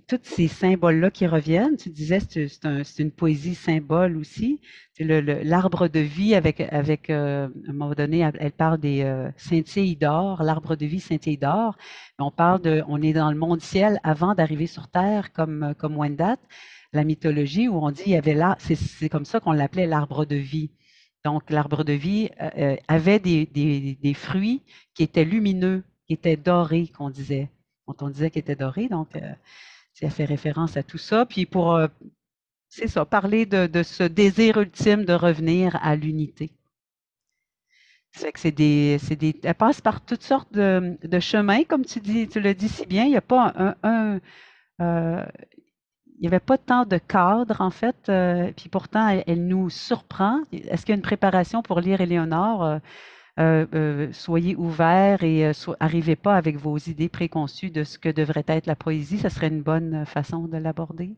[SPEAKER 4] Tous ces symboles-là qui reviennent, tu disais, c'est une poésie symbole aussi. C'est l'arbre de vie à un moment donné, elle parle des scintilles d'or, l'arbre de vie scintille d'or. On est dans le monde ciel avant d'arriver sur Terre, comme Wendat, la mythologie où on dit il y avait là, c'est comme ça qu'on l'appelait l'arbre de vie. Donc, l'arbre de vie avait des fruits qui étaient lumineux, qui étaient dorés, qu'on disait. Quand on disait qu'ils étaient dorés, donc ça fait référence à tout ça. Puis c'est ça, parler de ce désir ultime de revenir à l'unité. C'est que elle passe par toutes sortes de chemins, comme tu le dis si bien. Il n'y a pas il n'y avait pas tant de cadre, en fait, puis pourtant, elle nous surprend. Est-ce qu'il y a une préparation pour lire Éléonore? Soyez ouverts et arrivez pas avec vos idées préconçues de ce que devrait être la poésie. Ça serait une bonne façon de l'aborder.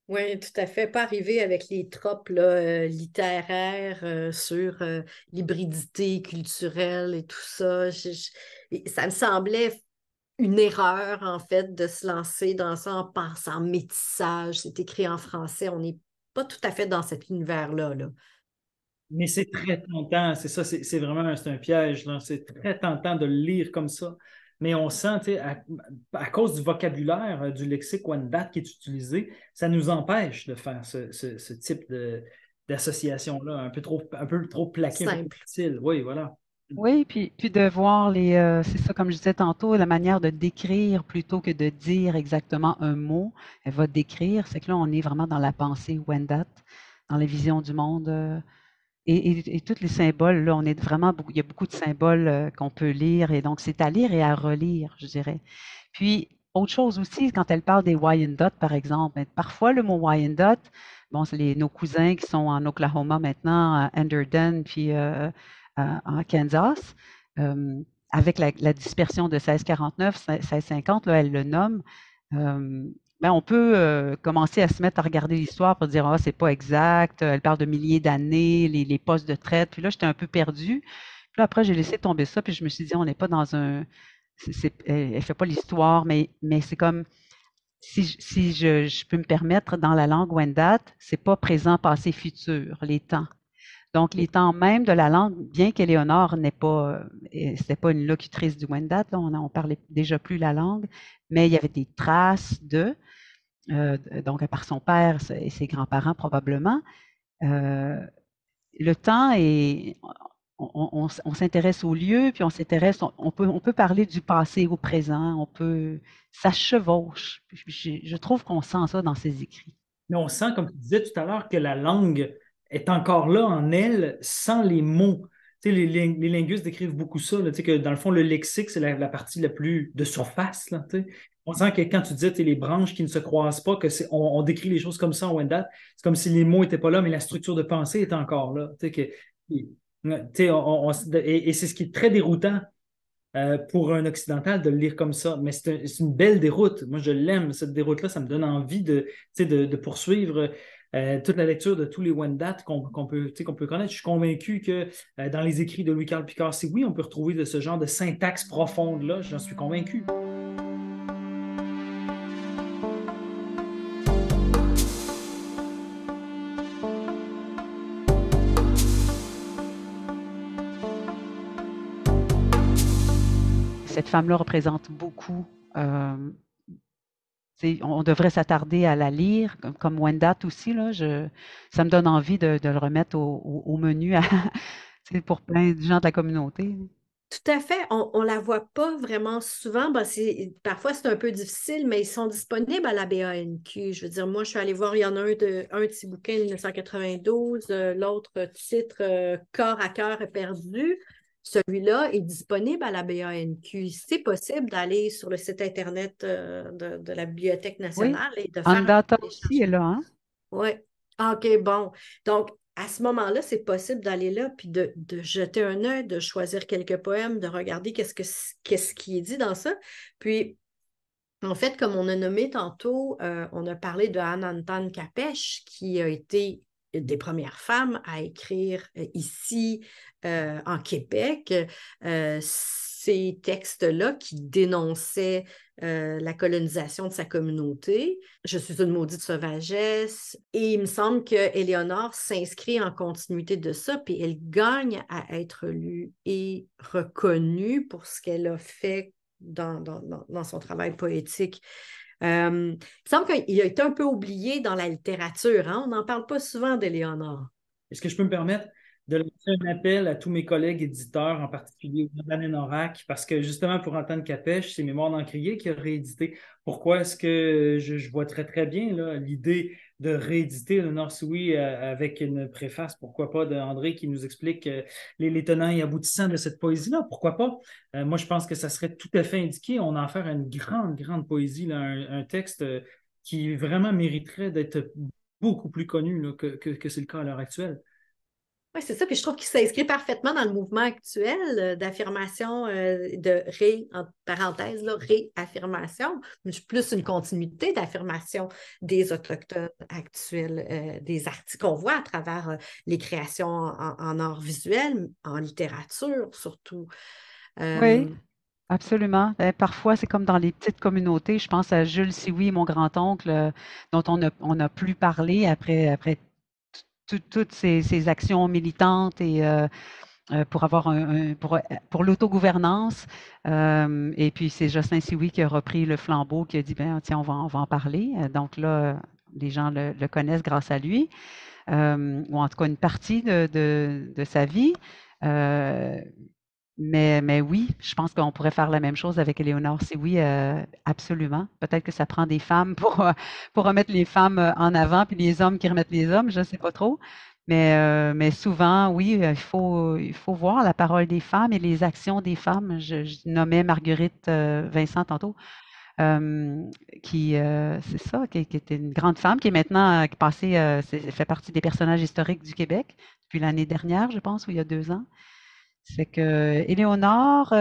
[SPEAKER 2] Oui, tout à fait. Pas arriver avec les tropes là, littéraires sur l'hybridité culturelle et tout ça. Et ça me semblait une erreur, en fait, de se lancer dans ça en pensant métissage. C'est écrit en français. On n'est pas tout à fait dans cet univers-là, là.
[SPEAKER 3] Mais c'est très tentant, c'est ça, c'est vraiment c'est un piège, là. C'est très tentant de le lire comme ça. Mais on sent, tu sais, à cause du vocabulaire, du lexique Wendat qui est utilisé, ça nous empêche de faire ce type d'association-là, un peu trop plaqué, un peu trop
[SPEAKER 2] Simple.
[SPEAKER 3] facile. Oui, voilà.
[SPEAKER 4] Oui, puis de voir c'est ça, comme je disais tantôt, la manière de décrire plutôt que de dire exactement un mot. Elle va décrire, c'est que là, on est vraiment dans la pensée Wendat, dans la vision du monde. Et tous les symboles, là, il y a beaucoup de symboles qu'on peut lire, et donc c'est à lire et à relire, je dirais. Puis, autre chose aussi, quand elle parle des Wyandotte, par exemple, parfois le mot Wyandotte, bon, c'est nos cousins qui sont en Oklahoma maintenant, à Anderden, puis en Kansas, avec la dispersion de 1649, 1650, là, elle le nomme. Ben, on peut commencer à se mettre à regarder l'histoire pour dire, ah, c'est pas exact, elle parle de milliers d'années, les postes de traite. Puis là, j'étais un peu perdue. Puis là, après, j'ai laissé tomber ça, puis je me suis dit, on n'est pas dans elle fait pas l'histoire, mais c'est comme, si je peux me permettre, dans la langue Wendat, c'est pas présent, passé, futur, les temps. Donc, les temps même de la langue, bien qu'Éléonore c'était pas une locutrice du Wendat, là, on parlait déjà plus la langue, mais il y avait des traces donc par son père et ses grands-parents probablement. Le temps est, on s'intéresse au lieu, puis on peut parler du passé au présent, ça chevauche. Je trouve qu'on sent ça dans ses écrits.
[SPEAKER 3] Mais on sent, comme tu disais tout à l'heure, que la langue est encore là en elle, sans les mots. Tu sais, les linguistes décrivent beaucoup ça, là, tu sais, que dans le fond, le lexique, c'est la partie la plus de surface. Là, tu sais. On sent que quand tu disais les branches qui ne se croisent pas, on décrit les choses comme ça en Wendat, c'est comme si les mots n'étaient pas là, mais la structure de pensée était encore là. Tu sais, tu sais, et c'est ce qui est très déroutant pour un occidental de le lire comme ça. Mais c'est une belle déroute. Moi, je l'aime, cette déroute-là. Ça me donne envie de poursuivre toute la lecture de tous les Wendat qu'on peut connaître. Je suis convaincu que dans les écrits de Louis-Carl Picard, si oui, on peut retrouver de ce genre de syntaxe profonde-là. J'en suis convaincu.
[SPEAKER 4] Cette femme-là représente beaucoup. On devrait s'attarder à la lire, comme Wendat aussi. Là, ça me donne envie de le remettre au menu pour plein de gens de la communauté.
[SPEAKER 2] Tout à fait. On ne la voit pas vraiment souvent. Ben, parfois, c'est un peu difficile, mais ils sont disponibles à la BANQ. Je veux dire, moi, je suis allée voir, il y en a un petit bouquin de 1992, l'autre titre Corps à cœur est perdu. Celui-là est disponible à la BANQ. C'est possible d'aller sur le site Internet de la Bibliothèque
[SPEAKER 4] Oui.
[SPEAKER 2] nationale et de faire un
[SPEAKER 4] Andata aussi est
[SPEAKER 2] téléchargement.
[SPEAKER 4] là, hein?
[SPEAKER 2] Oui. Ah, OK, bon. Donc, à ce moment-là, c'est possible d'aller là puis de jeter un œil, de choisir quelques poèmes, de regarder qu'est-ce qui est dit dans ça. Puis, en fait, comme on a nommé tantôt, on a parlé de Anantan Kapesh, qui a été une des premières femmes à écrire ici en Québec. Ces textes-là qui dénonçaient la colonisation de sa communauté. Je suis une maudite sauvagesse. Et il me semble que Éléonore s'inscrit en continuité de ça, puis elle gagne à être lue et reconnue pour ce qu'elle a fait dans son travail poétique. Il me semble qu'il a été un peu oublié dans la littérature. Hein? On n'en parle pas souvent d'Éléonore.
[SPEAKER 3] Est-ce que je peux me permettre de lancer un appel à tous mes collègues éditeurs, en particulier Madeleine Norac, parce que justement pour Antoine Capèche, c'est Mémoires d'Encrier qui a réédité. Pourquoi est-ce que je vois très très bien là, l'idée de rééditer le Nord-Souis avec une préface, pourquoi pas, d'André qui nous explique les tenants et aboutissants de cette poésie-là, pourquoi pas? Moi, je pense que ça serait tout à fait indiqué. On a affaire à une grande, grande poésie, là, un texte qui vraiment mériterait d'être beaucoup plus connu là, que c'est le cas à l'heure actuelle.
[SPEAKER 2] Oui, c'est ça. Puis je trouve qu'il s'inscrit parfaitement dans le mouvement actuel d'affirmation, entre parenthèses, là, réaffirmation, plus une continuité d'affirmation des Autochtones actuels, des artistes qu'on voit à travers les créations en art visuel, en littérature surtout.
[SPEAKER 4] Oui,
[SPEAKER 2] Euh,
[SPEAKER 4] absolument. Parfois, c'est comme dans les petites communautés. Je pense à Jules Sioui, mon grand-oncle, dont on a plus parlé après toutes ces actions militantes et pour avoir pour l'autogouvernance. Et puis, c'est Jocelyn Sioui qui a repris le flambeau, qui a dit, ben, tiens, on va en parler. Donc là, les gens le connaissent grâce à lui, ou en tout cas une partie de sa vie. Euh, mais oui, je pense qu'on pourrait faire la même chose avec Éléonore. C'est oui, absolument. Peut-être que ça prend des femmes pour remettre les femmes en avant, puis les hommes qui remettent les hommes, je ne sais pas trop. Mais souvent, oui, il faut voir la parole des femmes et les actions des femmes. Je nommais Marguerite Vincent tantôt, euh, c'est ça, qui était une grande femme, qui est maintenant, qui passée, fait partie des personnages historiques du Québec depuis l'année dernière, je pense, ou il y a 2 ans. C'est que Éléonore,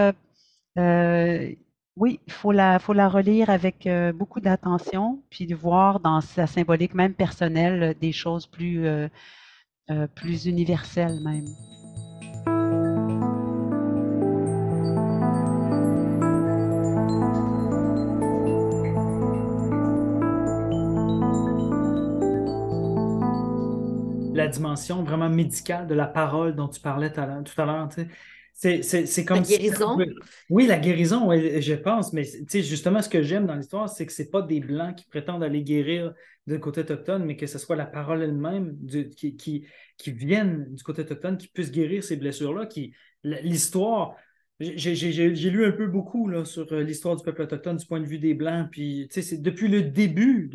[SPEAKER 4] euh, oui, faut la relire avec beaucoup d'attention, puis de voir dans sa symbolique même personnelle des choses plus universelles même.
[SPEAKER 3] La dimension vraiment médicale de la parole dont tu parlais tout à l'heure. Tu sais. C'est
[SPEAKER 2] la
[SPEAKER 3] comme si...
[SPEAKER 2] guérison.
[SPEAKER 3] Oui, la guérison, ouais, je pense, mais tu sais, justement, ce que j'aime dans l'histoire, c'est que c'est pas des Blancs qui prétendent aller guérir du côté autochtone, mais que ce soit la parole elle-même qui vienne du côté autochtone, qui puisse guérir ces blessures-là, l'histoire... J'ai lu un peu beaucoup là, sur l'histoire du peuple autochtone du point de vue des Blancs, puis tu sais, c'est depuis le début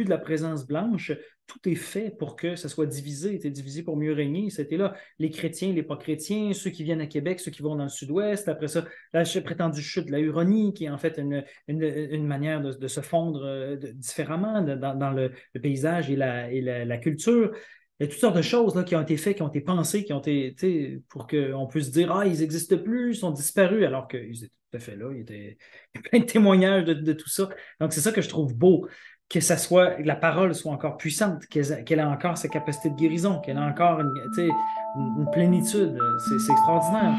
[SPEAKER 3] de la présence blanche, tout est fait pour que ça soit divisé, c'est divisé pour mieux régner. C'était là, les chrétiens, les pas chrétiens, ceux qui viennent à Québec, ceux qui vont dans le sud-ouest. Après ça, la prétendue chute de la Huronie, qui est en fait une manière de se fondre différemment dans le paysage et la culture. Il y a toutes sortes de choses là, qui ont été faites, qui ont été pensées, qui ont été, tu sais, pour qu'on puisse dire, ah, ils n'existent plus, ils sont disparus, alors qu'ils étaient tout à fait là. Il y a plein de témoignages de tout ça. Donc, c'est ça que je trouve beau la parole soit encore puissante, qu'elle ait encore sa capacité de guérison, qu'elle ait encore une plénitude. C'est extraordinaire.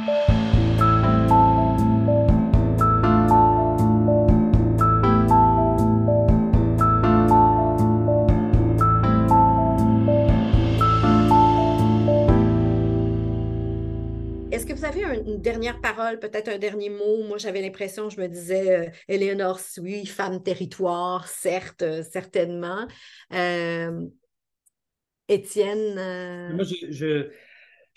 [SPEAKER 2] Est-ce que vous avez une dernière parole, peut-être un dernier mot? Moi, j'avais l'impression, je me disais, Éléonore Sioui, femme territoire, certes, certainement. Étienne.
[SPEAKER 3] Moi,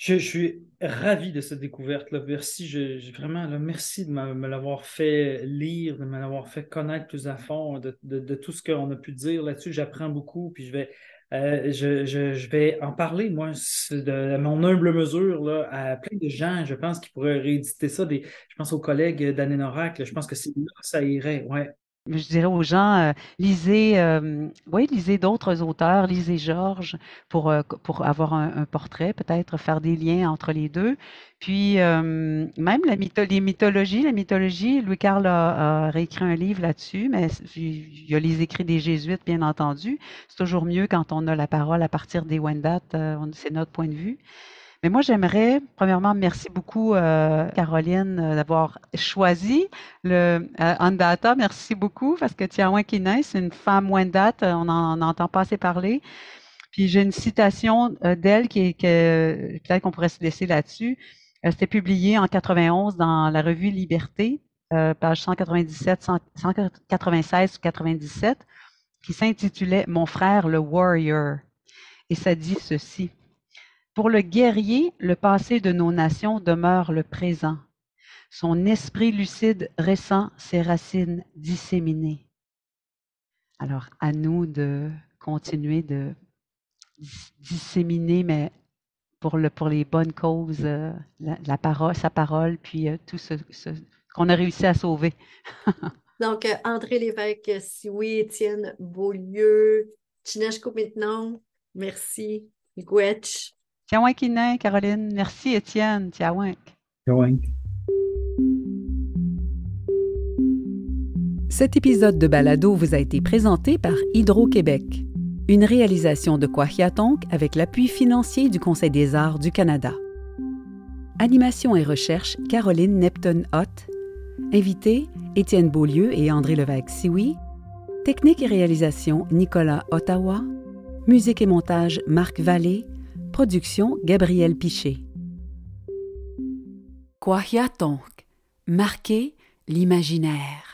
[SPEAKER 3] Je suis ravi de cette découverte-là. Merci, vraiment, là, merci de me l'avoir fait lire, de me l'avoir fait connaître plus à fond, de tout ce qu'on a pu dire là-dessus. J'apprends beaucoup, puis je vais en parler, moi, à mon humble mesure, là, à plein de gens, je pense, qui pourraient rééditer ça. Je pense aux collègues d'Anne Oracle, je pense que c'est là que ça irait, ouais.
[SPEAKER 4] Je dirais aux gens, lisez d'autres auteurs, lisez Georges pour avoir un portrait, peut-être faire des liens entre les deux. Puis même la mythologie, Louis-Carl a réécrit un livre là-dessus, mais il y a les écrits des Jésuites, bien entendu. C'est toujours mieux quand on a la parole à partir des Wendat, c'est notre point de vue. Mais moi, j'aimerais, premièrement, merci beaucoup, Caroline, d'avoir choisi le Ondata. Merci beaucoup, parce que Tiawan Kinain, c'est une femme Wendat, on en entend pas assez parler. Puis j'ai une citation d'elle peut-être qu'on pourrait se laisser là-dessus. C'était publié en 91 dans la revue Liberté, page 197, 196 ou 97, qui s'intitulait Mon frère le Warrior. Et ça dit ceci. Pour le guerrier, le passé de nos nations demeure le présent. Son esprit lucide ressent ses racines disséminées. Alors, à nous de continuer de disséminer, mais pour les bonnes causes, sa parole, puis tout ce qu'on a réussi à sauver.
[SPEAKER 2] Donc, André Lévesque, Sioui, Étienne Beaulieu, Chinesh maintenant, merci. Gwetch.
[SPEAKER 4] Tiawan Kinain, Caroline. Merci, Étienne. Tiawan.
[SPEAKER 3] Tiawan.
[SPEAKER 1] Cet épisode de Balado vous a été présenté par Hydro-Québec, une réalisation de Kwahiatonk avec l'appui financier du Conseil des arts du Canada. Animation et recherche, Caroline Nepton-Hott. Invités, Étienne Beaulieu et André Lévesque-Sioui. Technique et réalisation, Nicolas Ottawa. Musique et montage, Marc Vallée. Production, Gabriel Piché. Kwahiatonk, marquer l'imaginaire.